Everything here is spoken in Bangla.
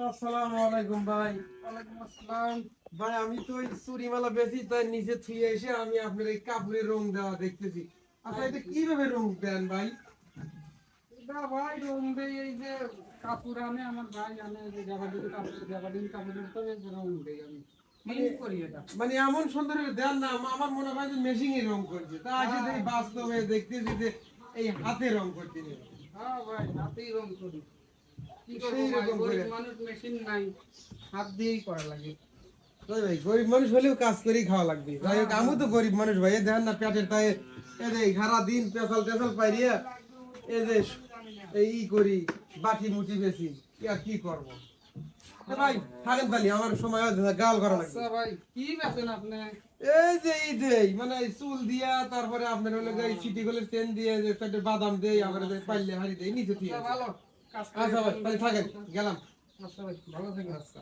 আসসালামু আলাইকুম ভাই। ওয়ালাইকুম আসসালাম। ভাই আমি তো ওই চুরিমালা বেশি তাই নিচে থুয়ে এসে আমি আপনার এই কাপড়ের রং দেওয়া দেখতেছি। আচ্ছা এটা কিভাবে রং দেন ভাই? এটা ভাই রং দেই এই যে কাপড় আনে আমার ভাই আনে যে গাবাডিন কাপড়ের উপরে যে রং দেই আমি মানে ক্লিন করি এটা। মানে এমন সুন্দর দেন না আমার মনে হয় যে মেশিনে রং করছে তা এসে দেখি বাস্তবে দেখতেছি যে এই হাতে রং করতে নেই। হ্যাঁ ভাই হাতেই রং করি। কি করবো সেই ভাই, রকম করে গরিব মানুষ মেশিন নাই, হাত দিয়েই করা লাগে। তাই ভাই গরিব মানুষ হলেও কাজ করেই খাওয়া লাগবে। যাই হোক আমি তো গরিব মানুষ ভাই, এ দেখেন না পেটের তাই এই যে সারা দিন পেশাল টেশাল পাইরিয়া এই যে এই করি বাটি মুটি বেশি কি আর কি করবো। এ ভাই থাকেন তালি আমার সময় গাল করা লাগবে। আচ্ছা ভাই কি বেছেন আপনি? এই যে এই দেই মানে এই চুল দিয়া তারপরে আপনার হলো যে সিটি গোলের চেন দিয়ে যে চারটে বাদাম দেই আবার যে পাইলে হাড়ি দেই নিচে ঠিক আচ্ছা আছে। ভালো কাজ করে আচ্ছা ভাই তাহলে থাকেন গেলাম। আচ্ছা ভাই ভালো থাকেন। আচ্ছা।